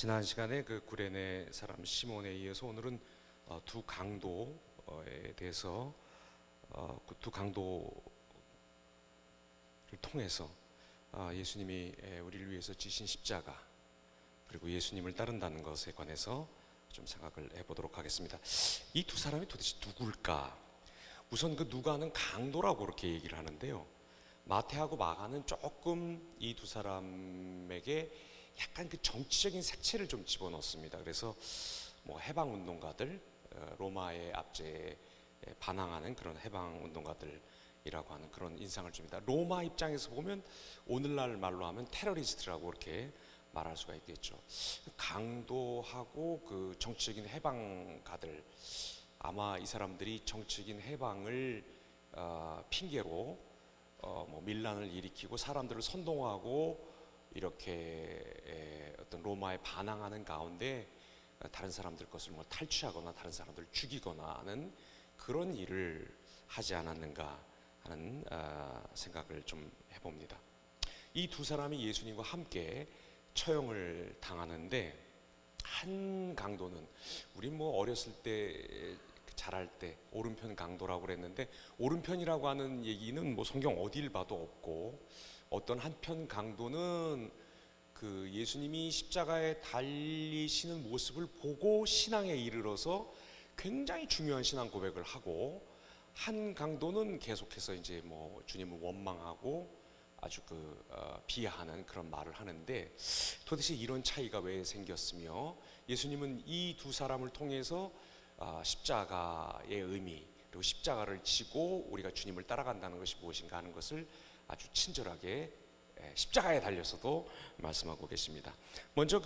지난 시간에 그 구레네 사람 시몬에 이어서 오늘은 두 강도에 대해서 그 두 강도를 통해서 예수님이 우리를 위해서 지신 십자가 그리고 예수님을 따른다는 것에 관해서 좀 생각을 해보도록 하겠습니다. 이 두 사람이 도대체 누굴까? 우선 그 누가는 강도라고 그렇게 얘기를 하는데요. 마태하고 마가는 조금 이 두 사람에게 약간 그 정치적인 색채를 좀 집어넣습니다. 그래서 뭐 해방운동가들, 로마의 압제에 반항하는 그런 해방운동가들이라고 하는 그런 인상을 줍니다. 로마 입장에서 보면 오늘날 말로 하면 테러리스트라고 이렇게 말할 수가 있겠죠. 강도하고 그 정치적인 해방가들, 아마 이 사람들이 정치적인 해방을 핑계로 뭐 밀란을 일으키고 사람들을 선동하고 이렇게 어떤 로마에 반항하는 가운데 다른 사람들 것을 뭐 탈취하거나 다른 사람들을 죽이거나 하는 그런 일을 하지 않았는가 하는 생각을 좀 해봅니다. 이 두 사람이 예수님과 함께 처형을 당하는데, 한 강도는 우리 뭐 어렸을 때 자랄 때 오른편 강도라고 그랬는데, 오른편이라고 하는 얘기는 뭐 성경 어딜 봐도 없고, 어떤 한편 강도는 그 예수님이 십자가에 달리시는 모습을 보고 신앙에 이르러서 굉장히 중요한 신앙 고백을 하고, 한 강도는 계속해서 이제 뭐 주님을 원망하고 아주 비하하는 그런 말을 하는데, 도대체 이런 차이가 왜 생겼으며 예수님은 이 두 사람을 통해서 십자가의 의미 그리고 십자가를 지고 우리가 주님을 따라간다는 것이 무엇인가 하는 것을 아주 친절하게 십자가에 달려서도 말씀하고 계십니다. 먼저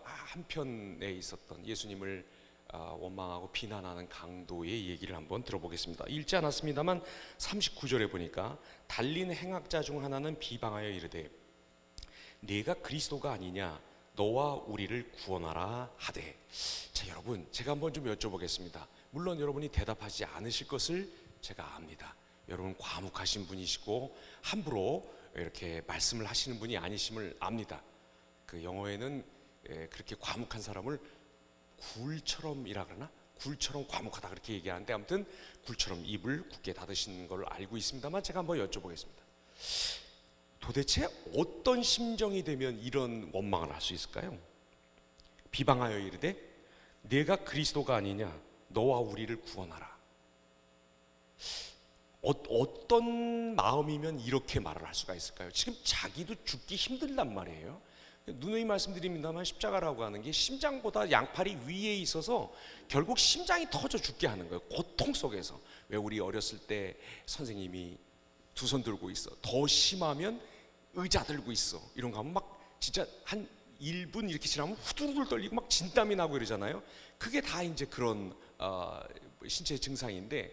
한편에 있었던 예수님을 원망하고 비난하는 강도의 얘기를 한번 들어보겠습니다. 읽지 않았습니다만 39절에 보니까 달린 행악자 중 하나는 비방하여 이르되 네가 그리스도가 아니냐 너와 우리를 구원하라 하되. 자, 여러분, 제가 한번 좀 여쭤보겠습니다. 물론 여러분이 대답하지 않으실 것을 제가 압니다. 여러분 과묵하신 분이시고 함부로 이렇게 말씀을 하시는 분이 아니심을 압니다. 그 영어에는 그렇게 과묵한 사람을 굴처럼이라 그러나? 굴처럼 과묵하다 그렇게 얘기하는데, 아무튼 굴처럼 입을 굳게 닫으시는 걸 알고 있습니다만 제가 한번 여쭤보겠습니다. 도대체 어떤 심정이 되면 이런 원망을 할 수 있을까요? 비방하여 이르되 네가 그리스도가 아니냐 너와 우리를 구원하라. 어떤 마음이면 이렇게 말을 할 수가 있을까요? 지금 자기도 죽기 힘들단 말이에요. 누누이 말씀드립니다만 십자가라고 하는 게 심장보다 양팔이 위에 있어서 결국 심장이 터져 죽게 하는 거예요. 고통 속에서. 왜 우리 어렸을 때 선생님이 두 손 들고 있어, 더 심하면 의자 들고 있어, 이런 거 하면 막 진짜 한 1분 이렇게 지나면 후들후들 떨리고 막 진땀이 나고 이러잖아요. 그게 다 이제 그런 신체 증상인데,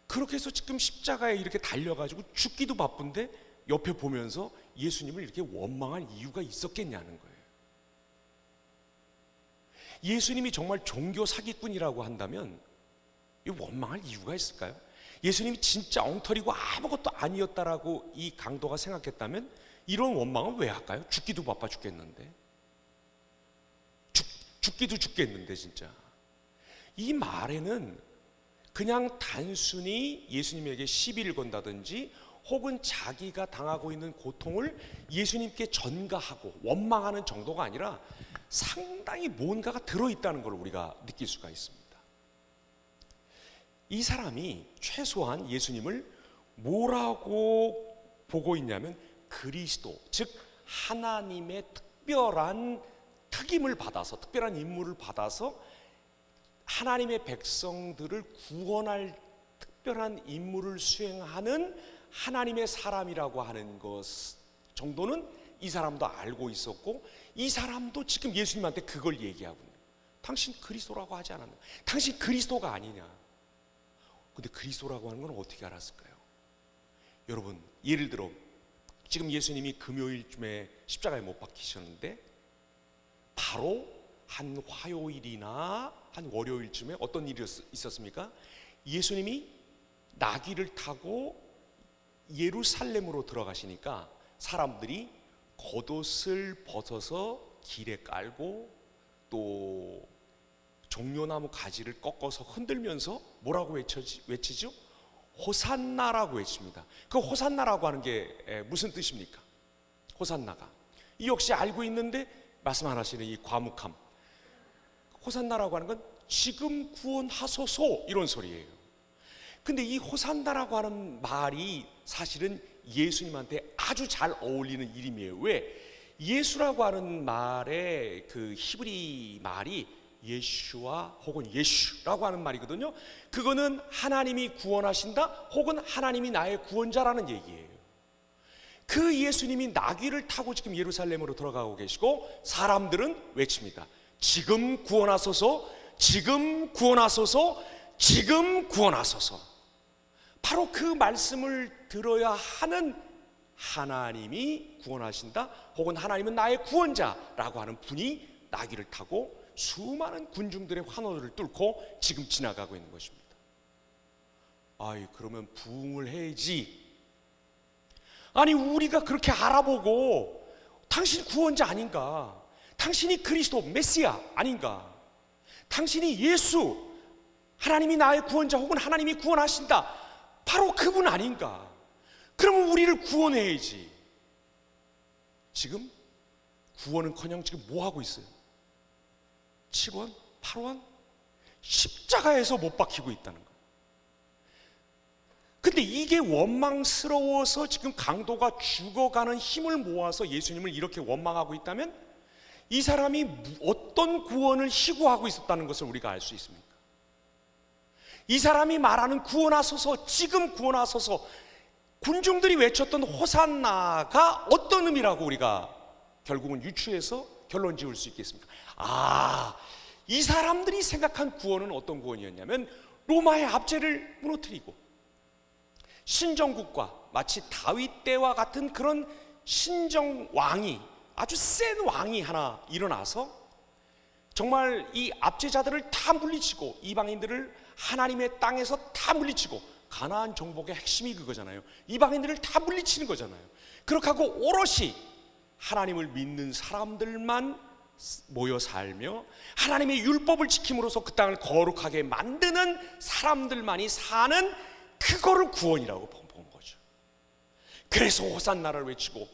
그렇게 해서 지금 십자가에 이렇게 달려가지고 죽기도 바쁜데 옆에 보면서 예수님을 이렇게 원망할 이유가 있었겠냐는 거예요. 예수님이 정말 종교 사기꾼이라고 한다면 이 원망할 이유가 있을까요? 예수님이 진짜 엉터리고 아무것도 아니었다라고 이 강도가 생각했다면 이런 원망은 왜 할까요? 죽기도 바빠 죽겠는데, 죽기도 죽겠는데 진짜. 이 말에는 그냥 단순히 예수님에게 시비를 건다든지 혹은 자기가 당하고 있는 고통을 예수님께 전가하고 원망하는 정도가 아니라 상당히 뭔가가 들어있다는 걸 우리가 느낄 수가 있습니다. 이 사람이 최소한 예수님을 뭐라고 보고 있냐면 그리스도, 즉 하나님의 특별한 특임을 받아서, 특별한 임무를 받아서 하나님의 백성들을 구원할 특별한 임무를 수행하는 하나님의 사람이라고 하는 것 정도는 이 사람도 알고 있었고, 이 사람도 지금 예수님한테 그걸 얘기하고 있는 거예요. 당신 그리스도라고 하지 않았나? 당신 그리스도가 아니냐? 근데 그리스도라고 하는 건 어떻게 알았을까요? 여러분, 예를 들어 지금 예수님이 금요일쯤에 십자가에 못 박히셨는데 바로 한 화요일이나 한 월요일쯤에 어떤 일이 있었습니까? 예수님이 나귀를 타고 예루살렘으로 들어가시니까 사람들이 겉옷을 벗어서 길에 깔고 또 종려나무 가지를 꺾어서 흔들면서 뭐라고 외치죠? 호산나라고 외칩니다. 그 호산나라고 하는 게 무슨 뜻입니까? 호산나가 이 역시 알고 있는데 말씀 안 하시는 이 과묵함. 호산나라고 하는 건 지금 구원하소서 이런 소리예요. 근데 이 호산나라고 하는 말이 사실은 예수님한테 아주 잘 어울리는 이름이에요. 왜? 예수라고 하는 말의 그 히브리 말이 예슈와 혹은 예슈라고 하는 말이거든요. 그거는 하나님이 구원하신다 혹은 하나님이 나의 구원자라는 얘기예요. 그 예수님이 나귀를 타고 지금 예루살렘으로 들어가고 계시고 사람들은 외칩니다. 지금 구원하소서, 지금 구원하소서, 지금 구원하소서. 바로 그 말씀을 들어야 하는 하나님이 구원하신다 혹은 하나님은 나의 구원자라고 하는 분이 나귀를 타고 수많은 군중들의 환호를 뚫고 지금 지나가고 있는 것입니다. 아이, 그러면 부흥을 해야지. 아니, 우리가 그렇게 알아보고 당신 구원자 아닌가, 당신이 그리스도 메시아 아닌가, 당신이 예수, 하나님이 나의 구원자 혹은 하나님이 구원하신다, 바로 그분 아닌가. 그러면 우리를 구원해야지. 지금 구원은커녕 지금 뭐 하고 있어요? 7원, 8원 십자가에서 못 박히고 있다는 거예요. 근데 이게 원망스러워서 지금 강도가 죽어가는 힘을 모아서 예수님을 이렇게 원망하고 있다면 이 사람이 어떤 구원을 희구하고 있었다는 것을 우리가 알 수 있습니까? 이 사람이 말하는 구원하소서, 지금 구원하소서, 군중들이 외쳤던 호산나가 어떤 의미라고 우리가 결국은 유추해서 결론 지을 수 있겠습니까? 아, 이 사람들이 생각한 구원은 어떤 구원이었냐면 로마의 압제를 무너뜨리고 신정국과 마치 다윗 때와 같은 그런 신정왕이, 아주 센 왕이 하나 일어나서 정말 이 압제자들을 다 물리치고 이방인들을 하나님의 땅에서 다 물리치고, 가나안 정복의 핵심이 그거잖아요. 이방인들을 다 물리치는 거잖아요. 그렇게 하고 오롯이 하나님을 믿는 사람들만 모여 살며 하나님의 율법을 지킴으로써 그 땅을 거룩하게 만드는 사람들만이 사는 그거를 구원이라고 본 거죠. 그래서 호산나를 외치고,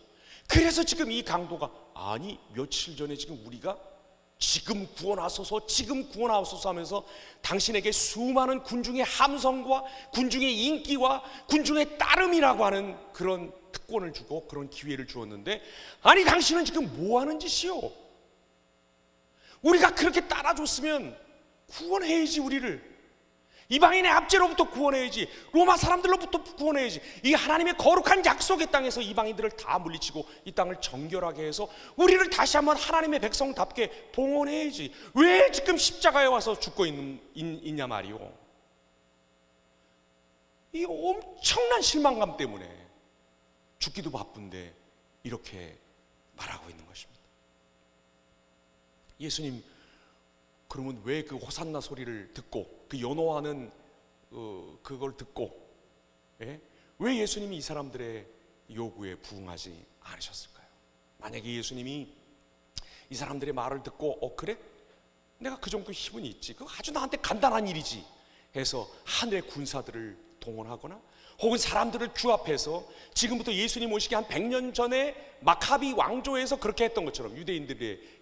그래서 지금 이 강도가, 아니 며칠 전에 지금 우리가 지금 구원하소서, 지금 구원하소서 하면서 당신에게 수많은 군중의 함성과 군중의 인기와 군중의 따름이라고 하는 그런 특권을 주고 그런 기회를 주었는데, 아니 당신은 지금 뭐 하는 짓이요? 우리가 그렇게 따라줬으면 구원해야지. 우리를 이방인의 압제로부터 구원해야지. 로마 사람들로부터 구원해야지. 이 하나님의 거룩한 약속의 땅에서 이방인들을 다 물리치고 이 땅을 정결하게 해서 우리를 다시 한번 하나님의 백성답게 봉헌해야지. 왜 지금 십자가에 와서 죽고 있냐 말이오. 이 엄청난 실망감 때문에 죽기도 바쁜데 이렇게 말하고 있는 것입니다. 예수님, 그러면 왜 그 호산나 소리를 듣고 그 연호하는 그걸 듣고 왜 예수님이 이 사람들의 요구에 부응하지 않으셨을까요? 만약에 예수님이 이 사람들의 말을 듣고 그래? 내가 그 정도 힘은 있지, 그거 아주 나한테 간단한 일이지 해서 하늘의 군사들을 동원하거나 혹은 사람들을 규합해서 지금부터 예수님 오시기 한 100년 전에 마카비 왕조에서 그렇게 했던 것처럼 유대인들이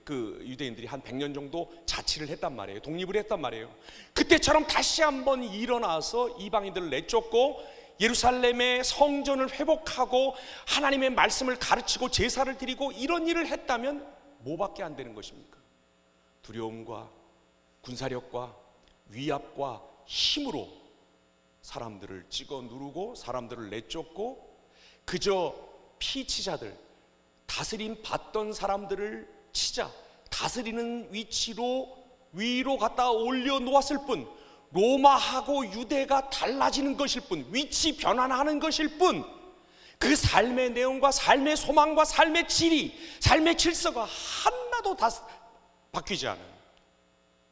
한 100년 정도 자치를 했단 말이에요. 독립을 했단 말이에요. 그때처럼 다시 한번 일어나서 이방인들을 내쫓고 예루살렘의 성전을 회복하고 하나님의 말씀을 가르치고 제사를 드리고 이런 일을 했다면 뭐밖에 안 되는 것입니까? 두려움과 군사력과 위압과 힘으로 사람들을 찍어 누르고 사람들을 내쫓고 그저 피치자들, 다스림 받던 사람들을 치자, 다스리는 위로 갖다 올려놓았을 뿐, 로마하고 유대가 달라지는 것일 뿐, 위치 변환하는 것일 뿐, 그 삶의 내용과 삶의 소망과 삶의 질이, 삶의 질서가 하나도 다 바뀌지 않은,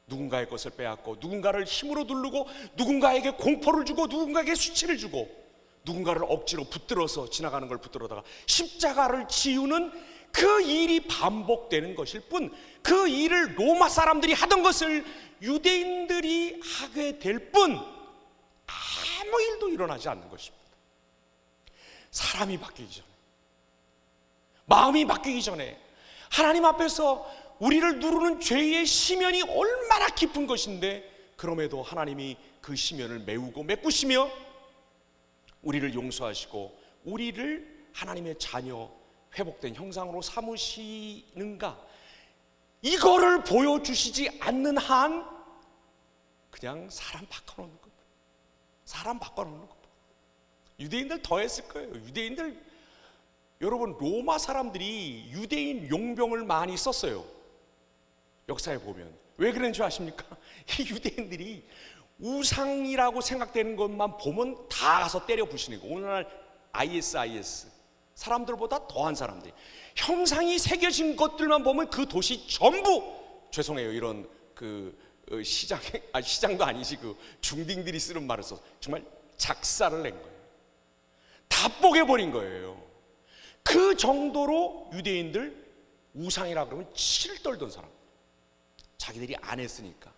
누군가의 것을 빼앗고 누군가를 힘으로 누르고 누군가에게 공포를 주고 누군가에게 수치를 주고 누군가를 억지로 붙들어서 지나가는 걸 붙들어다가 십자가를 지우는 그 일이 반복되는 것일 뿐, 그 일을 로마 사람들이 하던 것을 유대인들이 하게 될 뿐 아무 일도 일어나지 않는 것입니다. 사람이 바뀌기 전에, 마음이 바뀌기 전에 하나님 앞에서 우리를 누르는 죄의 심연이 얼마나 깊은 것인데, 그럼에도 하나님이 그 심연을 메우고 메꾸시며 우리를 용서하시고 우리를 하나님의 자녀, 회복된 형상으로 삼으시는가, 이거를 보여주시지 않는 한 그냥 사람 바꿔놓는 겁니다. 사람 바꿔놓는 겁니다. 유대인들 더 했을 거예요. 유대인들, 여러분, 로마 사람들이 유대인 용병을 많이 썼어요. 역사에 보면. 왜 그런지 아십니까? 이 유대인들이 우상이라고 생각되는 것만 보면 다 가서 때려 부시는 거. 오늘날 IS 사람들보다 더한 사람들, 형상이 새겨진 것들만 보면 그 도시 전부, 죄송해요, 이런 시장도 아니지, 그 중딩들이 쓰는 말을 써, 정말 작사를 낸 거예요. 다 뽀개버린 거예요. 그 정도로 유대인들 우상이라 그러면 치를 떨던 사람, 자기들이 안 했으니까.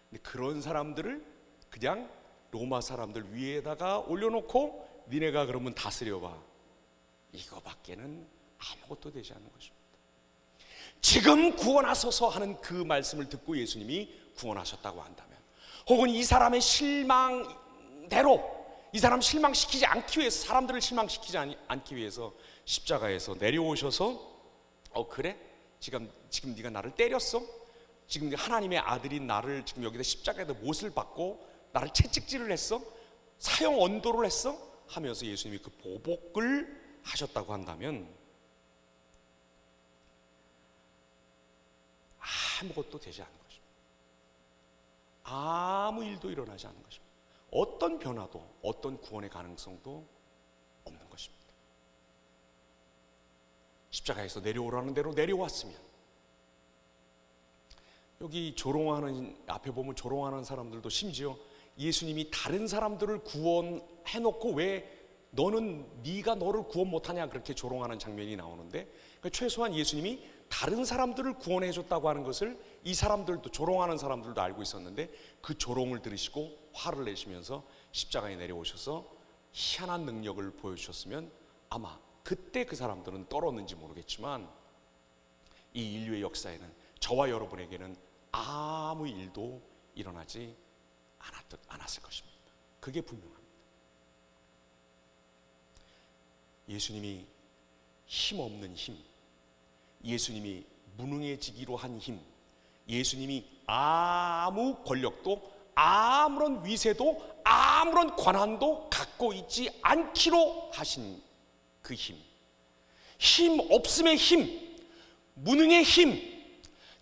근데 그런 사람들을 그냥 로마 사람들 위에다가 올려놓고 니네가 그러면 다스려봐, 이거밖에는 아무것도 되지 않는 것입니다. 지금 구원하소서 하는 그 말씀을 듣고 예수님이 구원하셨다고 한다면, 혹은 이 사람의 실망대로, 이 사람 실망시키지 않기 위해서, 사람들을 실망시키지 않기 위해서 십자가에서 내려오셔서, 그래? 지금 네가 나를 때렸어? 지금 하나님의 아들인 나를 지금 여기다 십자가에다 못을 받고 나를 채찍질을 했어? 사형 언도를 했어? 하면서 예수님이 그 보복을 하셨다고 한다면 아무것도 되지 않는 것입니다. 아무 일도 일어나지 않는 것입니다. 어떤 변화도, 어떤 구원의 가능성도 없는 것입니다. 십자가에서 내려오라는 대로 내려왔으면, 여기 조롱하는, 앞에 보면 조롱하는 사람들도 심지어 예수님이 다른 사람들을 구원해놓고 왜 네가 너를 구원 못하냐, 그렇게 조롱하는 장면이 나오는데, 그러니까 최소한 예수님이 다른 사람들을 구원해줬다고 하는 것을 이 사람들도, 조롱하는 사람들도 알고 있었는데, 그 조롱을 들으시고 화를 내시면서 십자가에 내려오셔서 희한한 능력을 보여주셨으면 아마 그때 그 사람들은 떨었는지 모르겠지만, 이 인류의 역사에는, 저와 여러분에게는 아무 일도 일어나지 않았을 것입니다. 그게 분명합니다. 예수님이 힘없는 힘, 예수님이 무능해지기로 한 힘, 예수님이 아무 권력도, 아무런 위세도, 아무런 권한도 갖고 있지 않기로 하신 그 힘, 힘 없음의 힘, 무능의 힘,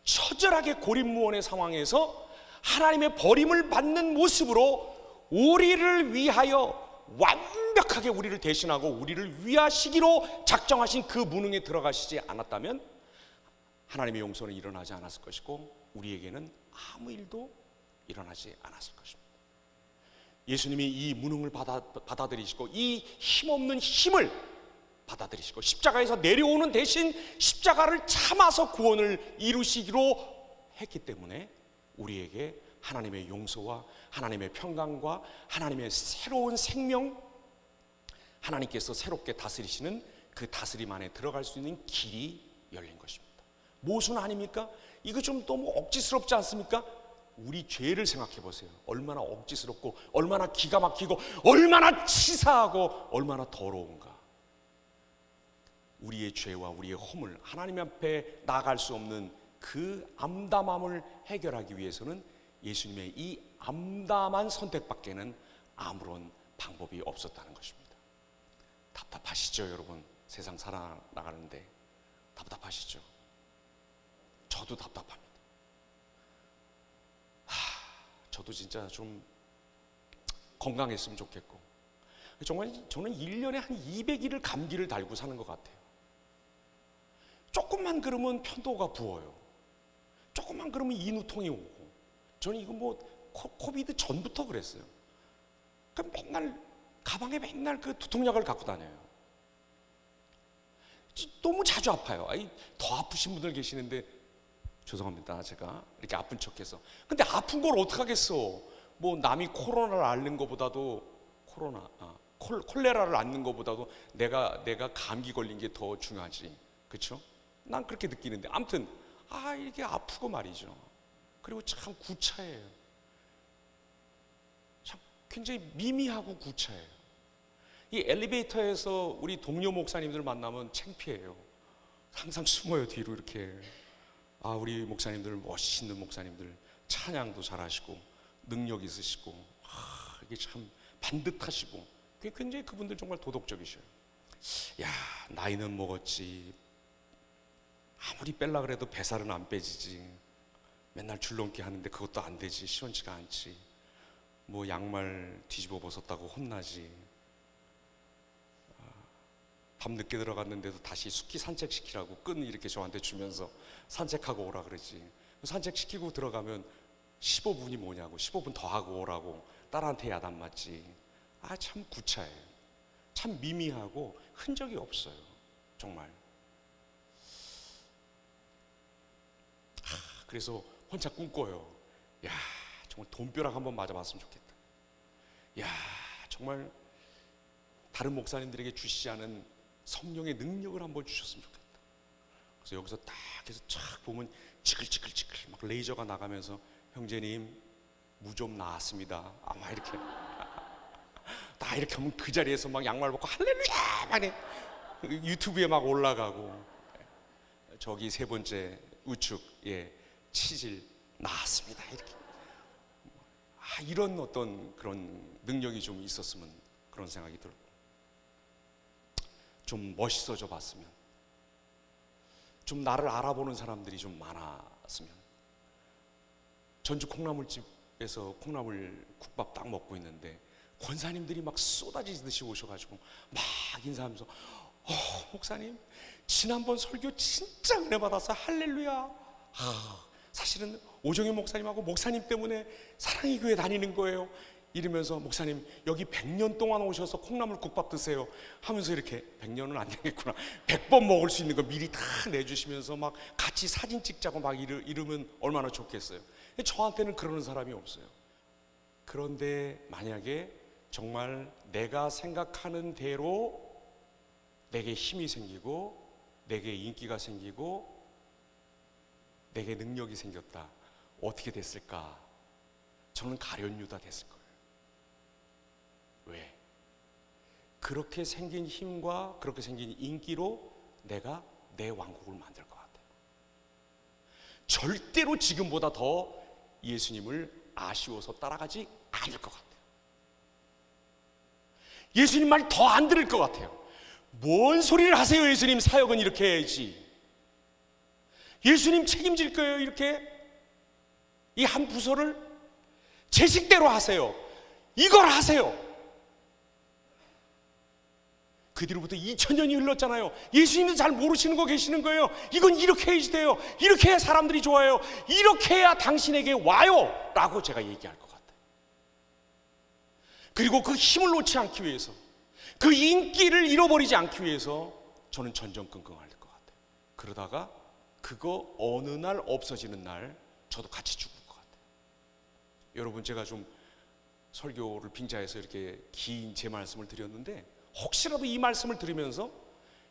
처절하게 고립무원의 상황에서 하나님의 버림을 받는 모습으로 우리를 위하여 완벽하게 우리를 대신하고 우리를 위하시기로 작정하신 그 무능에 들어가시지 않았다면 하나님의 용서는 일어나지 않았을 것이고, 우리에게는 아무 일도 일어나지 않았을 것입니다. 예수님이 이 무능을 받아들이시고 이 힘없는 힘을 받아들이시고 십자가에서 내려오는 대신 십자가를 참아서 구원을 이루시기로 했기 때문에 우리에게 하나님의 용서와 하나님의 평강과 하나님의 새로운 생명, 하나님께서 새롭게 다스리시는 그 다스림 안에 들어갈 수 있는 길이 열린 것입니다. 모순 아닙니까? 이거 좀 너무 억지스럽지 않습니까? 우리 죄를 생각해 보세요. 얼마나 억지스럽고, 얼마나 기가 막히고, 얼마나 치사하고, 얼마나 더러운가. 우리의 죄와 우리의 허물, 하나님 앞에 나아갈 수 없는 그 암담함을 해결하기 위해서는 예수님의 이 암담한 선택밖에는 아무런 방법이 없었다는 것입니다. 답답하시죠, 여러분? 세상 살아나가는데 답답하시죠? 저도 답답합니다. 저도 진짜 좀 건강했으면 좋겠고, 정말 저는 1년에 한 200일을 감기를 달고 사는 것 같아요. 조금만 그러면 편도가 부어요. 조금만 그러면 인후통이 오고. 저는 이거 코비드 전부터 그랬어요. 그럼 맨날 가방에 맨날 그 두통약을 갖고 다녀요. 너무 자주 아파요. 더 아프신 분들 계시는데 죄송합니다. 제가 이렇게 아픈 척해서. 근데 아픈 걸 어떡하겠어. 뭐 남이 코로나를 앓는 것보다도 콜레라를 앓는 것보다도 내가 감기 걸린 게 더 중요하지. 그렇죠? 난 그렇게 느끼는데 아무튼 이게 아프고 말이죠. 그리고 참 구차해요. 참 굉장히 미미하고 구차해요. 이 엘리베이터에서 우리 동료 목사님들 만나면 창피해요. 항상 숨어요, 뒤로 이렇게. 우리 목사님들, 멋있는 목사님들, 찬양도 잘하시고 능력 있으시고 이게 참 반듯하시고 굉장히 그분들 정말 도덕적이셔요. 야, 나이는 먹었지, 아무리 뺄라 그래도 뱃살은 안 빼지지, 맨날 줄넘기 하는데 그것도 안 되지, 시원치가 않지, 뭐 양말 뒤집어 벗었다고 혼나지, 밤 늦게 들어갔는데도 다시 숙기 산책시키라고 끈 이렇게 저한테 주면서 산책하고 오라 그러지. 산책시키고 들어가면 15분이 뭐냐고, 15분 더 하고 오라고 딸한테 야단 맞지. 참 구차해요. 참 미미하고 흔적이 없어요. 정말. 그래서 혼자 꿈꿔요. 야, 정말 돈벼락 한번 맞아봤으면 좋겠다. 야, 정말 다른 목사님들에게 주시지 않은 성령의 능력을 한번 주셨으면 좋겠다. 그래서 여기서 딱 해서 쫙 보면 지글지글지글 막 레이저가 나가면서 형제님 무 좀 나왔습니다. 막 이렇게 다 이렇게 하면 그 자리에서 막 양말 벗고 할렐루야 막 유튜브에 막 올라가고, 저기 세 번째 우측 치질 나왔습니다. 이렇게 이런 어떤 그런 능력이 좀 있었으면 그런 생각이 들고, 좀 멋있어져 봤으면, 좀 나를 알아보는 사람들이 좀 많았으면. 전주 콩나물집에서 콩나물 국밥 딱 먹고 있는데 권사님들이 막 쏟아지듯이 오셔가지고 막 인사하면서 목사님 지난번 설교 진짜 은혜 받았어요. 할렐루야. 사실은 오정현 목사님하고 목사님 때문에 사랑의 교회 다니는 거예요. 이러면서 목사님 여기 100년 동안 오셔서 콩나물 국밥 드세요 하면서 이렇게 100년은 안 되겠구나, 100번 먹을 수 있는 거 미리 다 내주시면서 막 같이 사진 찍자고 막 이러면 얼마나 좋겠어요. 저한테는 그러는 사람이 없어요. 그런데 만약에 정말 내가 생각하는 대로 내게 힘이 생기고 내게 인기가 생기고 내게 능력이 생겼다, 어떻게 됐을까? 저는 가룟유다 됐을 거예요. 왜? 그렇게 생긴 힘과 그렇게 생긴 인기로 내가 내 왕국을 만들 것 같아요. 절대로 지금보다 더 예수님을 아쉬워서 따라가지 않을 것 같아요. 예수님 말 더 안 들을 것 같아요. 뭔 소리를 하세요, 예수님 사역은 이렇게 해야지. 예수님 책임질 거예요, 이렇게 이 한 부서를 제 식대로 하세요, 이걸 하세요. 그 뒤로부터 2000년이 흘렀잖아요. 예수님도 잘 모르시는 거 계시는 거예요. 이건 이렇게 해야지 돼요, 이렇게 해야 사람들이 좋아요, 이렇게 해야 당신에게 와요 라고 제가 얘기할 것 같아요. 그리고 그 힘을 놓지 않기 위해서, 그 인기를 잃어버리지 않기 위해서 저는 전전긍긍할 것 같아요. 그러다가 그거 어느 날 없어지는 날 저도 같이 죽을 것 같아요. 여러분, 제가 좀 설교를 빙자해서 이렇게 긴 제 말씀을 드렸는데, 혹시라도 이 말씀을 들으면서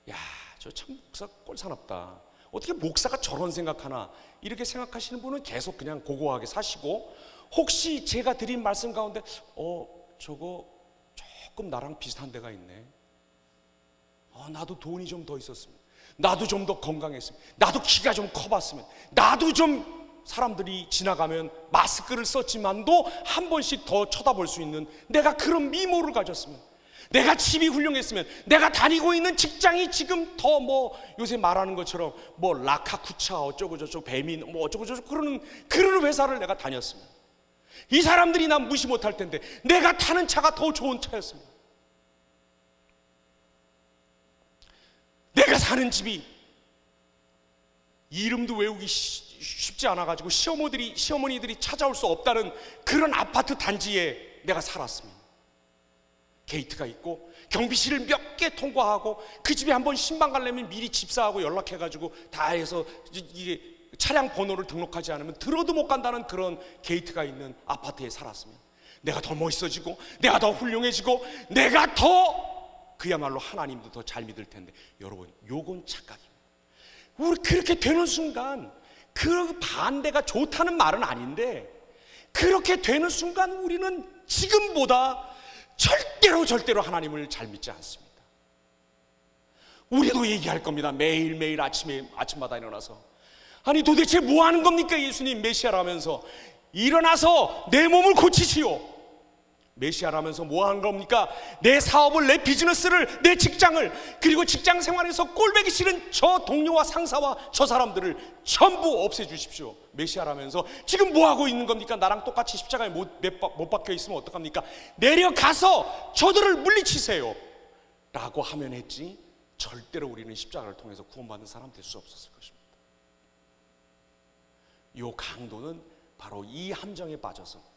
야, 저 참 목사 꼴사납다, 어떻게 목사가 저런 생각하나, 이렇게 생각하시는 분은 계속 그냥 고고하게 사시고, 혹시 제가 드린 말씀 가운데 저거 조금 나랑 비슷한 데가 있네, 나도 돈이 좀 더 있었으면, 나도 좀 더 건강했으면, 나도 키가 좀 커봤으면, 나도 좀 사람들이 지나가면 마스크를 썼지만도 한 번씩 더 쳐다볼 수 있는 내가 그런 미모를 가졌으면, 내가 집이 훌륭했으면, 내가 다니고 있는 직장이 지금 더 뭐 요새 말하는 것처럼 뭐 라카쿠차 어쩌고 저쩌고 배민 뭐 어쩌고 저쩌고 그런 회사를 내가 다녔으면, 이 사람들이 난 무시 못할 텐데 내가 타는 차가 더 좋은 차였으면, 내가 사는 집이 이름도 외우기 쉽지 않아가지고 시어머니들이 찾아올 수 없다는 그런 아파트 단지에 내가 살았으면, 게이트가 있고 경비실을 몇 개 통과하고 그 집에 한번 신방 가려면 미리 집사하고 연락해가지고 다 해서 이게 차량 번호를 등록하지 않으면 들어도 못 간다는 그런 게이트가 있는 아파트에 살았으면 내가 더 멋있어지고 내가 더 훌륭해지고 내가 더 그야말로 하나님도 더 잘 믿을 텐데, 여러분, 요건 착각입니다. 우리 그렇게 되는 순간, 그 반대가 좋다는 말은 아닌데, 그렇게 되는 순간 우리는 지금보다 절대로 하나님을 잘 믿지 않습니다. 우리도 얘기할 겁니다. 매일매일 아침마다 일어나서, 아니 도대체 뭐 하는 겁니까? 예수님 메시아라면서 일어나서 내 몸을 고치시오. 메시아라면서 뭐 하는 겁니까? 내 사업을, 내 비즈니스를, 내 직장을, 그리고 직장 생활에서 꼴보기 싫은 저 동료와 상사와 저 사람들을 전부 없애주십시오. 메시아라면서 지금 뭐 하고 있는 겁니까? 나랑 똑같이 십자가에 못 박혀 있으면 어떡합니까? 내려가서 저들을 물리치세요 라고 하면 했지, 절대로 우리는 십자가를 통해서 구원받는 사람 될 수 없었을 것입니다. 이 강도는 바로 이 함정에 빠져서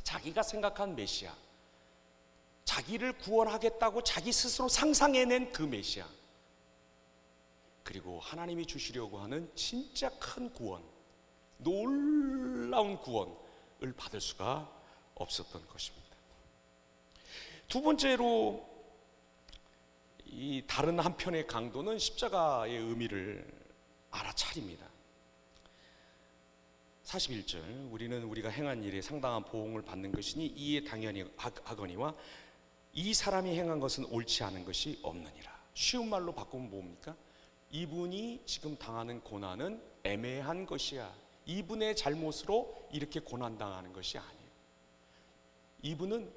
자기가 생각한 메시아, 자기를 구원하겠다고 자기 스스로 상상해낸 그 메시아, 그리고 하나님이 주시려고 하는 진짜 큰 구원, 놀라운 구원을 받을 수가 없었던 것입니다. 두 번째로, 이 다른 한편의 강도는 십자가의 의미를 알아차립니다. 41절, 우리는 우리가 행한 일에 상당한 보응을 받는 것이니 이에 당연히 하거니와 이 사람이 행한 것은 옳지 않은 것이 없느니라. 쉬운 말로 바꾸면 뭡니까? 이분이 지금 당하는 고난은 애매한 것이야. 이분의 잘못으로 이렇게 고난당하는 것이 아니에요. 이분은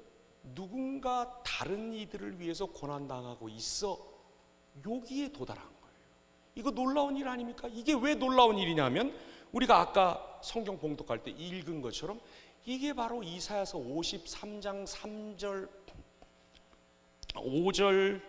누군가 다른 이들을 위해서 고난당하고 있어, 여기에 도달한 거예요. 이거 놀라운 일 아닙니까? 이게 왜 놀라운 일이냐면, 우리가 아까 성경 봉독할 때 읽은 것처럼 이게 바로 이사야서 53장 3절, 5절,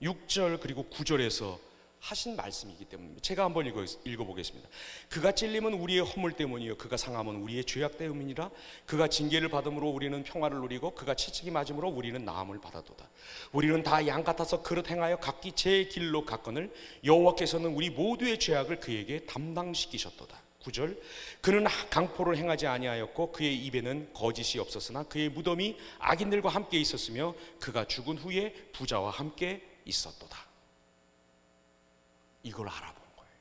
6절 그리고 9절에서 하신 말씀이기 때문입니다. 제가 한번 읽어보겠습니다. 그가 찔림은 우리의 허물 때문이요 그가 상함은 우리의 죄악 때문이라. 그가 징계를 받음으로 우리는 평화를 누리고 그가 채찍이 맞음으로 우리는 나음을 받아도다. 우리는 다 양 같아서 그릇 행하여 각기 제 길로 갔거늘 여호와께서는 우리 모두의 죄악을 그에게 담당시키셨도다. 9절, 그는 강포를 행하지 아니하였고 그의 입에는 거짓이 없었으나 그의 무덤이 악인들과 함께 있었으며 그가 죽은 후에 부자와 함께 있었도다. 이걸 알아본 거예요.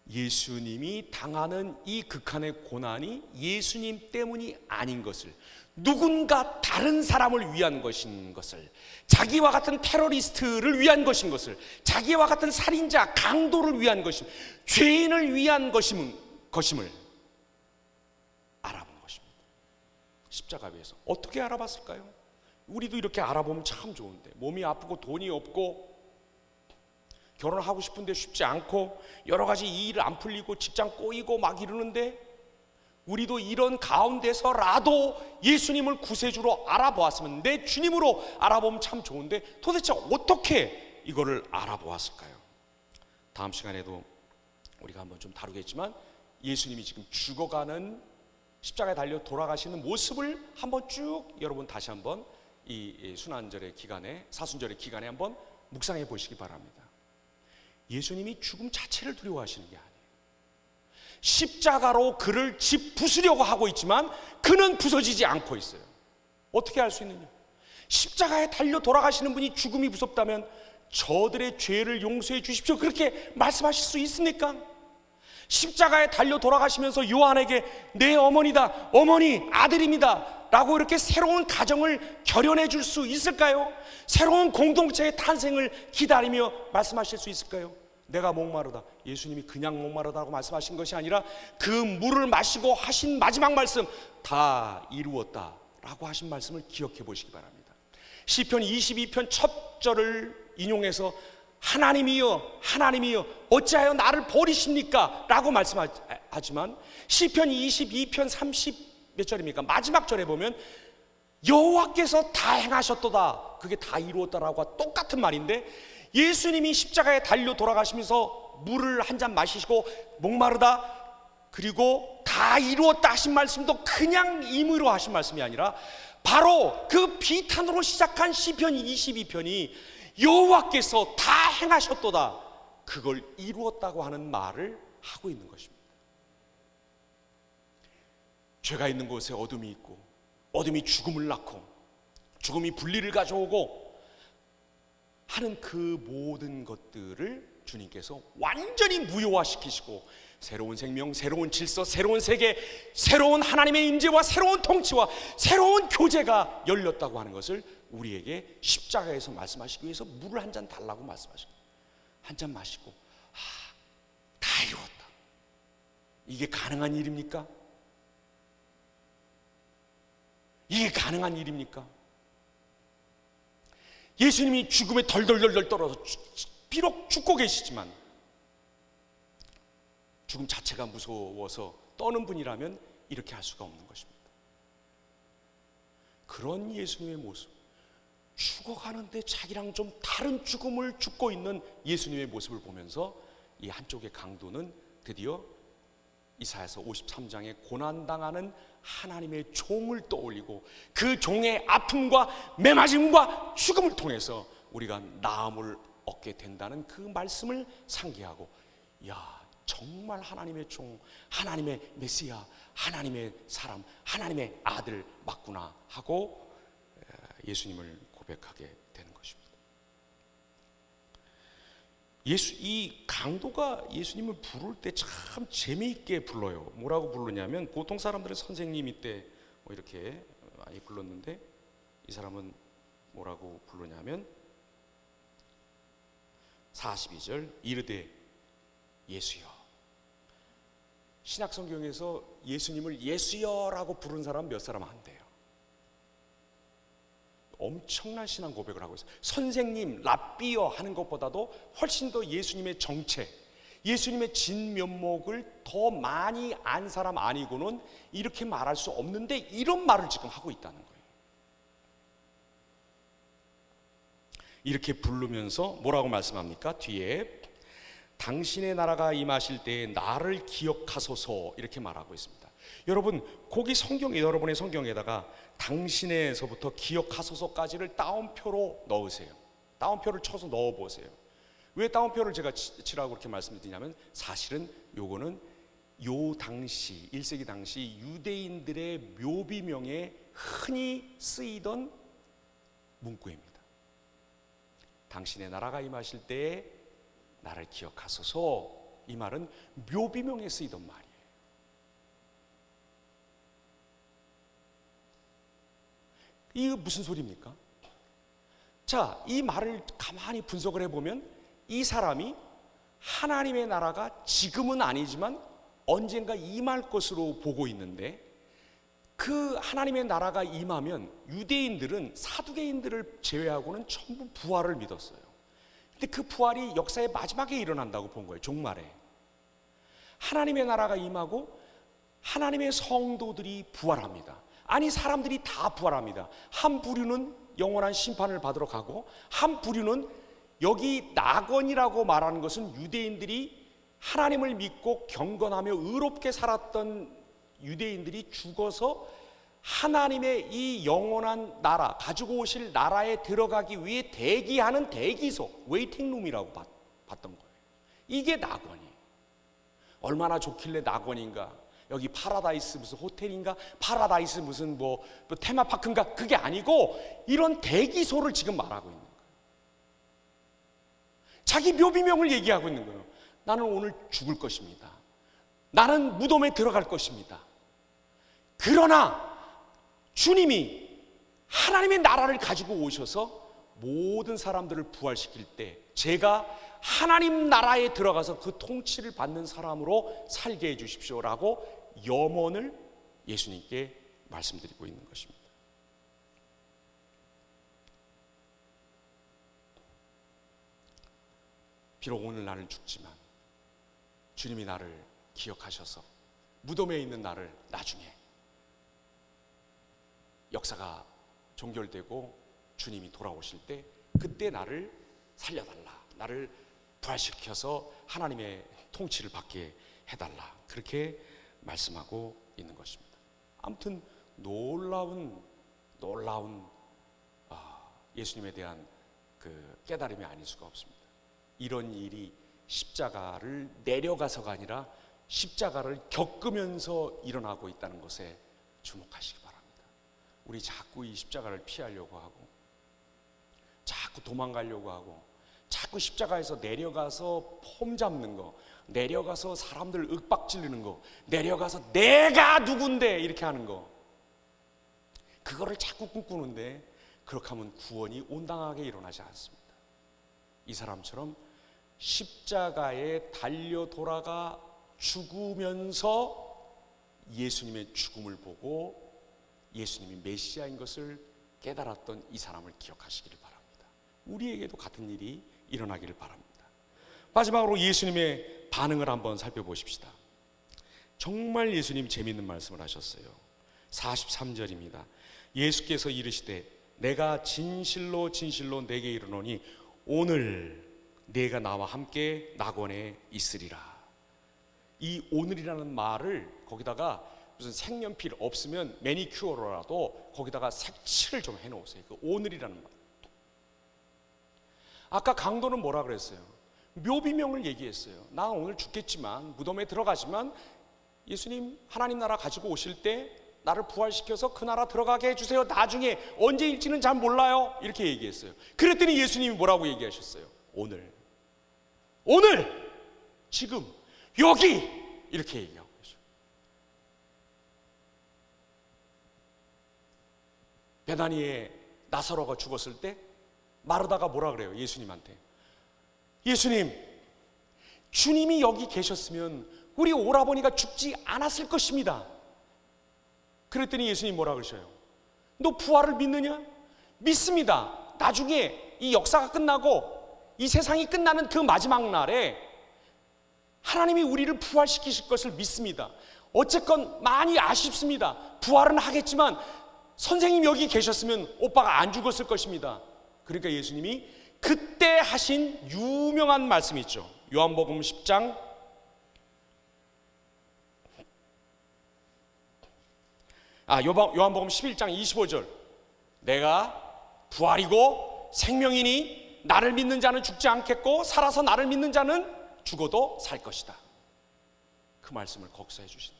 예수님이 당하는 이 극한의 고난이 예수님 때문이 아닌 것을, 누군가 다른 사람을 위한 것인 것을, 자기와 같은 테러리스트를 위한 것인 것을, 자기와 같은 살인자, 강도를 위한 것임, 죄인을 위한 것임을 알아본 것입니다. 십자가 위에서. 어떻게 알아봤을까요? 우리도 이렇게 알아보면 참 좋은데, 몸이 아프고 돈이 없고 결혼하고 싶은데 쉽지 않고 여러 가지 일 안 풀리고 직장 꼬이고 막 이러는데, 우리도 이런 가운데서라도 예수님을 구세주로 알아보았으면, 내 주님으로 알아보면 참 좋은데, 도대체 어떻게 이거를 알아보았을까요? 다음 시간에도 우리가 한번 좀 다루겠지만, 예수님이 지금 죽어가는, 십자가에 달려 돌아가시는 모습을 한번 쭉 여러분 다시 한번 이 순환절의 기간에, 사순절의 기간에 한번 묵상해 보시기 바랍니다. 예수님이 죽음 자체를 두려워하시는 게 아니에요. 십자가로 그를 부수려고 하고 있지만 그는 부서지지 않고 있어요. 어떻게 할 수 있느냐? 십자가에 달려 돌아가시는 분이 죽음이 무섭다면 저들의 죄를 용서해 주십시오, 그렇게 말씀하실 수 있습니까? 십자가에 달려 돌아가시면서 요한에게 내 어머니다, 어머니, 아들입니다 라고 이렇게 새로운 가정을 결연해 줄 수 있을까요? 새로운 공동체의 탄생을 기다리며 말씀하실 수 있을까요? 내가 목마르다, 예수님이 그냥 목마르다고 말씀하신 것이 아니라 그 물을 마시고 하신 마지막 말씀, 다 이루었다 라고 하신 말씀을 기억해 보시기 바랍니다. 시편 22편 첫 절을 인용해서 하나님이여 하나님이여 어찌하여 나를 버리십니까? 라고 말씀하지만 시편 22편 30 몇 절입니까? 마지막 절에 보면 여호와께서 다 행하셨도다, 그게 다 이루었다라고 똑같은 말인데, 예수님이 십자가에 달려 돌아가시면서 물을 한 잔 마시고 목마르다, 그리고 다 이루었다 하신 말씀도 그냥 임의로 하신 말씀이 아니라 바로 그 비탄으로 시작한 시편 22편이 여호와께서 다 행하셨도다, 그걸 이루었다고 하는 말을 하고 있는 것입니다. 죄가 있는 곳에 어둠이 있고, 어둠이 죽음을 낳고, 죽음이 분리를 가져오고 하는 그 모든 것들을 주님께서 완전히 무효화시키시고, 새로운 생명, 새로운 질서, 새로운 세계, 새로운 하나님의 임재와 새로운 통치와 새로운 교제가 열렸다고 하는 것을 우리에게 십자가에서 말씀하시기 위해서 물을 한 잔 달라고 말씀하시고, 한 잔 마시고, 다 이루었다. 이게 가능한 일입니까? 이게 가능한 일입니까? 예수님이 죽음에 덜덜덜 떨어서 비록 죽고 계시지만 죽음 자체가 무서워서 떠는 분이라면 이렇게 할 수가 없는 것입니다. 그런 예수님의 모습, 죽어가는데 자기랑 좀 다른 죽음을 죽고 있는 예수님의 모습을 보면서 이 한쪽의 강도는 드디어 이사야서 53장에 고난당하는 하나님의 종을 떠올리고, 그 종의 아픔과 매맞음과 죽음을 통해서 우리가 나음을 얻게 된다는 그 말씀을 상기하고, 야, 정말 하나님의 종, 하나님의 메시아, 하나님의 사람, 하나님의 아들 맞구나 하고 예수님을 고백하게 되는 것입니다. 이 강도가 예수님을 부를 때 참 재미있게 불러요. 뭐라고 부르냐면, 보통 사람들은 선생님이 때 뭐 이렇게 많이 불렀는데, 이 사람은 뭐라고 부르냐면 42절, 이르되 예수여. 신약성경에서 예수님을 예수여라고 부른 사람 몇 사람 안 돼요. 엄청난 신앙 고백을 하고 있어요. 선생님, 랍비여 하는 것보다도 훨씬 더 예수님의 정체, 예수님의 진면목을 더 많이 안 사람 아니고는 이렇게 말할 수 없는데, 이런 말을 지금 하고 있다는 거예요. 이렇게 부르면서 뭐라고 말씀합니까? 뒤에 당신의 나라가 임하실 때에 나를 기억하소서 이렇게 말하고 있습니다. 여러분, 거기 성경에, 여러분의 성경에다가 당신에서부터 기억하소서까지를 따옴표로 넣으세요. 따옴표를 쳐서 넣어보세요. 왜 따옴표를 제가 치라고 그렇게 말씀드리냐면, 사실은 요거는 요 당시 1세기 당시 유대인들의 묘비명에 흔히 쓰이던 문구입니다. 당신의 나라가 임하실 때에 나를 기억하소서, 이 말은 묘비명에 쓰이던 말이에요. 이게 무슨 소리입니까? 자, 이 말을 가만히 분석을 해보면 이 사람이 하나님의 나라가 지금은 아니지만 언젠가 임할 것으로 보고 있는데, 그 하나님의 나라가 임하면 유대인들은 사두개인들을 제외하고는 전부 부활을 믿었어요. 근데 그 부활이 역사의 마지막에 일어난다고 본 거예요. 종말에 하나님의 나라가 임하고 하나님의 성도들이 부활합니다. 아니, 사람들이 다 부활합니다. 한 부류는 영원한 심판을 받으러 가고, 한 부류는, 여기 낙원이라고 말하는 것은 유대인들이 하나님을 믿고 경건하며 의롭게 살았던 유대인들이 죽어서 하나님의 이 영원한 나라, 가지고 오실 나라에 들어가기 위해 대기하는 대기소, 웨이팅룸이라고 봤던 거예요. 이게 낙원이에요. 얼마나 좋길래 낙원인가, 여기 파라다이스 무슨 호텔인가, 파라다이스 무슨 뭐 테마파크인가, 그게 아니고 이런 대기소를 지금 말하고 있는 거예요. 자기 묘비명을 얘기하고 있는 거예요. 나는 오늘 죽을 것입니다. 나는 무덤에 들어갈 것입니다. 그러나 주님이 하나님의 나라를 가지고 오셔서 모든 사람들을 부활시킬 때 제가 하나님 나라에 들어가서 그 통치를 받는 사람으로 살게 해 주십시오라고 염원을 예수님께 말씀드리고 있는 것입니다. 비록 오늘 나는 죽지만 주님이 나를 기억하셔서 무덤에 있는 나를 나중에 역사가 종결되고 주님이 돌아오실 때 그때 나를 살려달라, 나를 부활시켜서 하나님의 통치를 받게 해달라, 그렇게 말씀하고 있는 것입니다. 아무튼 놀라운 놀라운 예수님에 대한 그 깨달음이 아닐 수가 없습니다. 이런 일이 십자가를 내려가서가 아니라 십자가를 겪으면서 일어나고 있다는 것에 주목하시기 바랍니다. 우리 자꾸 이 십자가를 피하려고 하고, 자꾸 도망가려고 하고, 자꾸 십자가에서 내려가서 폼 잡는 거, 내려가서 사람들 윽박지르는 거, 내려가서 내가 누군데 이렇게 하는 거, 그거를 자꾸 꿈꾸는데 그렇게 하면 구원이 온당하게 일어나지 않습니다. 이 사람처럼 십자가에 달려 돌아가 죽으면서 예수님의 죽음을 보고 예수님이 메시아인 것을 깨달았던 이 사람을 기억하시기를 바랍니다. 우리에게도 같은 일이 일어나기를 바랍니다. 마지막으로 예수님의 반응을 한번 살펴보십시다. 정말 예수님 재미있는 말씀을 하셨어요. 43절입니다. 예수께서 이르시되 내가 진실로 진실로 내게 이르노니 오늘 네가 나와 함께 낙원에 있으리라. 이 오늘이라는 말을 거기다가 무슨 색연필 없으면 매니큐어로라도 거기다가 색칠을 좀 해놓으세요. 그 오늘이라는 말. 아까 강도는 뭐라 그랬어요? 묘비명을 얘기했어요. 나 오늘 죽겠지만, 무덤에 들어가지만 예수님 하나님 나라 가지고 오실 때 나를 부활시켜서 그 나라 들어가게 해주세요. 나중에 언제일지는 잘 몰라요. 이렇게 얘기했어요. 그랬더니 예수님이 뭐라고 얘기하셨어요? 오늘, 지금, 여기, 이렇게 얘기하고 계셔요. 베다니에 나사로가 죽었을 때 마르다가 뭐라 그래요? 예수님한테, 예수님, 주님이 여기 계셨으면 우리 오라버니가 죽지 않았을 것입니다. 그랬더니 예수님 뭐라 그러셔요? 너 부활을 믿느냐? 믿습니다. 나중에 이 역사가 끝나고 이 세상이 끝나는 그 마지막 날에 하나님이 우리를 부활시키실 것을 믿습니다. 어쨌건 많이 아쉽습니다. 부활은 하겠지만 선생님 여기 계셨으면 오빠가 안 죽었을 것입니다. 그러니까 예수님이 그때 하신 유명한 말씀이 있죠. 요한복음 10장 요한복음 11장 25절. 내가 부활이고 생명이니 나를 믿는 자는 죽지 않겠고 살아서 나를 믿는 자는 죽어도 살 것이다. 그 말씀을 거기서 해주신다.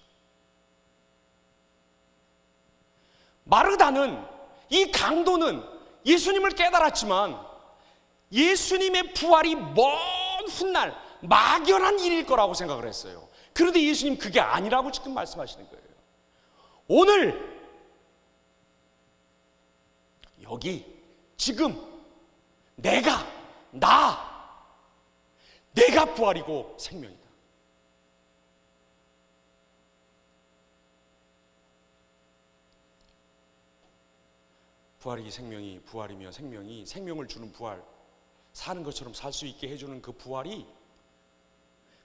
마르다는, 이 강도는 예수님을 깨달았지만 예수님의 부활이 먼 훗날 막연한 일일 거라고 생각을 했어요. 그런데 예수님 그게 아니라고 지금 말씀하시는 거예요. 오늘 여기 지금 내가 부활이고 생명이다. 부활이 생명이, 부활이며 생명이, 생명을 주는 부활, 사는 것처럼 살 수 있게 해주는 그 부활이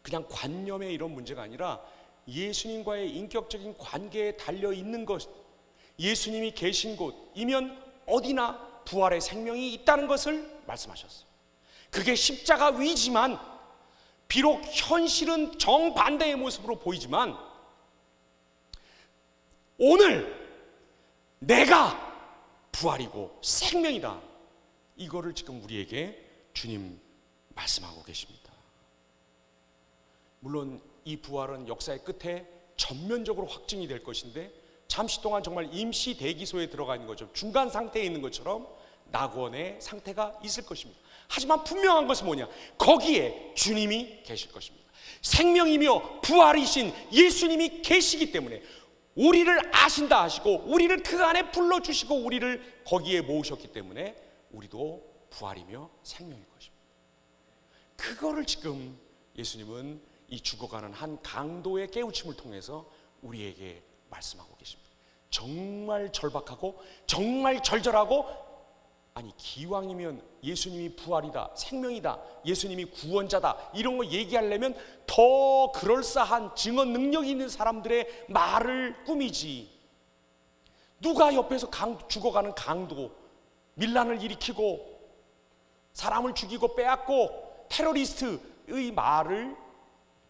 그냥 관념의 이런 문제가 아니라 예수님과의 인격적인 관계에 달려 있는 것, 예수님이 계신 곳이면 어디나 부활의 생명이 있다는 것을 말씀하셨어요. 그게 십자가 위지만 비록 현실은 정반대의 모습으로 보이지만 오늘 내가 부활이고 생명이다. 이거를 지금 우리에게 주님 말씀하고 계십니다. 물론 이 부활은 역사의 끝에 전면적으로 확증이 될 것인데 잠시 동안 정말 임시 대기소에 들어가 있는 것처럼, 중간 상태에 있는 것처럼 낙원의 상태가 있을 것입니다. 하지만 분명한 것은 뭐냐? 거기에 주님이 계실 것입니다. 생명이며 부활이신 예수님이 계시기 때문에 우리를 아신다 하시고 우리를 그 안에 불러주시고 우리를 거기에 모으셨기 때문에 우리도 부활이며 생명일 것입니다. 그거를 지금 예수님은 이 죽어가는 한 강도의 깨우침을 통해서 우리에게 말씀하고 계십니다. 정말 절박하고 정말 절절하고, 아니 기왕이면 예수님이 부활이다, 생명이다, 예수님이 구원자다, 이런 거 얘기하려면 더 그럴싸한 증언 능력이 있는 사람들의 말을 꾸미지. 누가 옆에서 죽어가는 강도, 밀란을 일으키고 사람을 죽이고 빼앗고 테러리스트의 말을,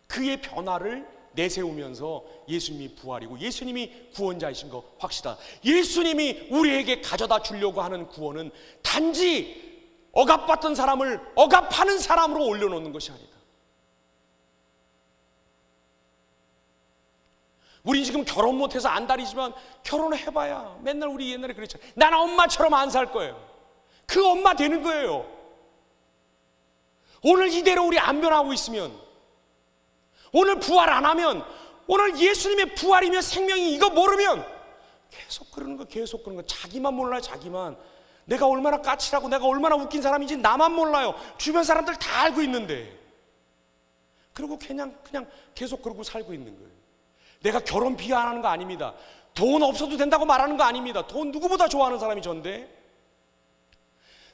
그의 변화를 내세우면서 예수님이 부활이고 예수님이 구원자이신 거 확실하다. 예수님이 우리에게 가져다 주려고 하는 구원은 단지 억압받던 사람을 억압하는 사람으로 올려놓는 것이 아니다. 우리 지금 결혼 못해서 안달이지만 결혼을 해봐야 맨날 우리 옛날에 그랬잖아요. 나는 엄마처럼 안 살 거예요. 그 엄마 되는 거예요. 오늘 이대로 우리 안 변하고 있으면, 오늘 부활 안 하면, 오늘 예수님의 부활이며 생명이 이거 모르면 계속 그러는 거, 계속 그러는 거. 자기만 몰라요. 자기만. 내가 얼마나 까칠하고 내가 얼마나 웃긴 사람인지 나만 몰라요. 주변 사람들 다 알고 있는데. 그리고 그냥 계속 그러고 살고 있는 거예요. 내가 결혼 비하하는 거 아닙니다. 돈 없어도 된다고 말하는 거 아닙니다. 돈 누구보다 좋아하는 사람이 전데.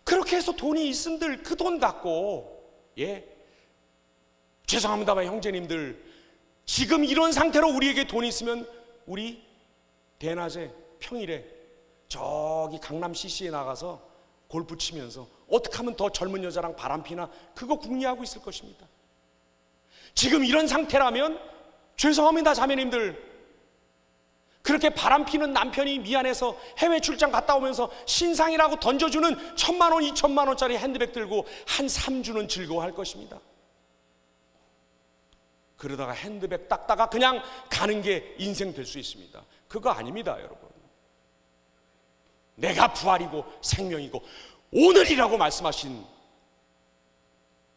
그렇게 해서 돈이 있은들 그 돈 갖고, 죄송합니다만 형제님들, 지금 이런 상태로 우리에게 돈이 있으면 우리 대낮에 평일에 저기 강남 CC에 나가서 골프 치면서 어떻게 하면 더 젊은 여자랑 바람피나 그거 궁리하고 있을 것입니다. 지금 이런 상태라면 죄송합니다 자매님들, 그렇게 바람피는 남편이 미안해서 해외 출장 갔다 오면서 신상이라고 던져주는 1,000만 원, 2,000만 원짜리 핸드백 들고 한 3주는 즐거워할 것입니다. 그러다가 핸드백 닦다가 그냥 가는 게 인생 될 수 있습니다. 그거 아닙니다 여러분. 내가 부활이고 생명이고 오늘이라고 말씀하신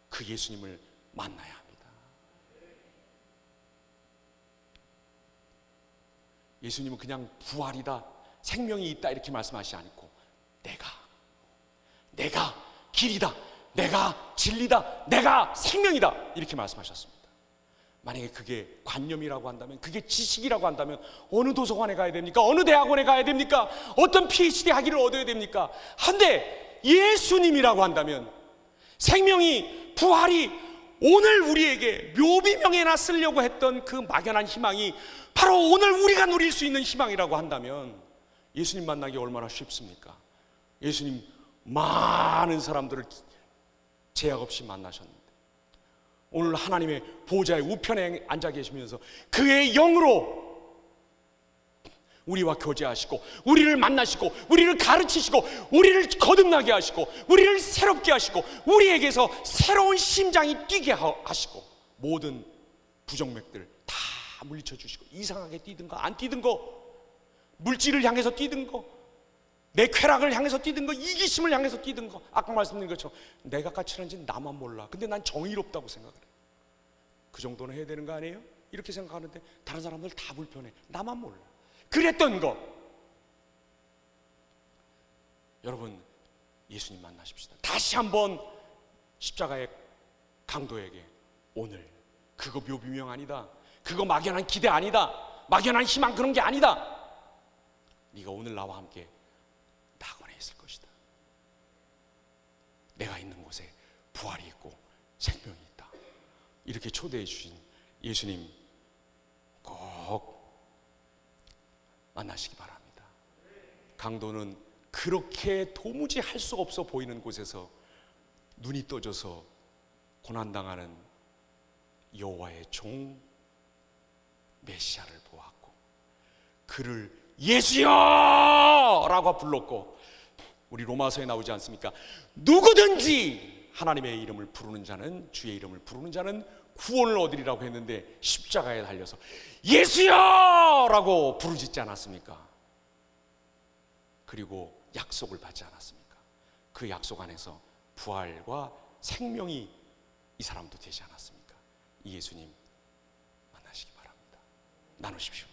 그 예수님을 만나야 합니다. 예수님은 그냥 부활이다, 생명이 있다 이렇게 말씀하시지 않고 내가 길이다, 내가 진리다, 내가 생명이다 이렇게 말씀하셨습니다. 만약에 그게 관념이라고 한다면, 그게 지식이라고 한다면 어느 도서관에 가야 됩니까? 어느 대학원에 가야 됩니까? 어떤 PhD 학위를 얻어야 됩니까? 한데 예수님이라고 한다면, 생명이, 부활이 오늘 우리에게 묘비명예나 쓰려고 했던 그 막연한 희망이 바로 오늘 우리가 누릴 수 있는 희망이라고 한다면 예수님 만나기 얼마나 쉽습니까? 예수님 많은 사람들을 제약 없이 만나셨는데 오늘 하나님의 보좌의 우편에 앉아 계시면서 그의 영으로 우리와 교제하시고 우리를 만나시고 우리를 가르치시고 우리를 거듭나게 하시고 우리를 새롭게 하시고 우리에게서 새로운 심장이 뛰게 하시고 모든 부정맥들 다 물리쳐 주시고 이상하게 뛰든 거 안 뛰든 거, 물질을 향해서 뛰든 거, 내 쾌락을 향해서 뛰든 거, 이기심을 향해서 뛰든 거, 아까 말씀드린 것처럼 내가 까칠한지 나만 몰라. 근데 난 정의롭다고 생각을 해. 그 정도는 해야 되는 거 아니에요? 이렇게 생각하는데 다른 사람들 다 불편해. 나만 몰라. 그랬던 거. 여러분 예수님 만나십시다. 다시 한번 십자가의 강도에게 오늘 그거 묘비명 아니다, 그거 막연한 기대 아니다, 막연한 희망 그런 게 아니다. 네가 오늘 나와 함께 낙원에 있을 것이다. 내가 있는 곳에 부활이 있고 생명이 있다. 이렇게 초대해 주신 예수님 꼭 만나시기 바랍니다. 강도는 그렇게 도무지 할 수 없어 보이는 곳에서 눈이 떠져서 고난당하는 여호와의 종 메시아를 보았고 그를 예수여 라고 불렀고, 우리 로마서에 나오지 않습니까? 누구든지 하나님의 이름을 부르는 자는, 주의 이름을 부르는 자는 구원을 얻으리라고 했는데 십자가에 달려서 예수여 라고 부르짖지 않았습니까? 그리고 약속을 받지 않았습니까? 그 약속 안에서 부활과 생명이 이 사람도 되지 않았습니까? 이 예수님 만나시기 바랍니다. 나누십시오.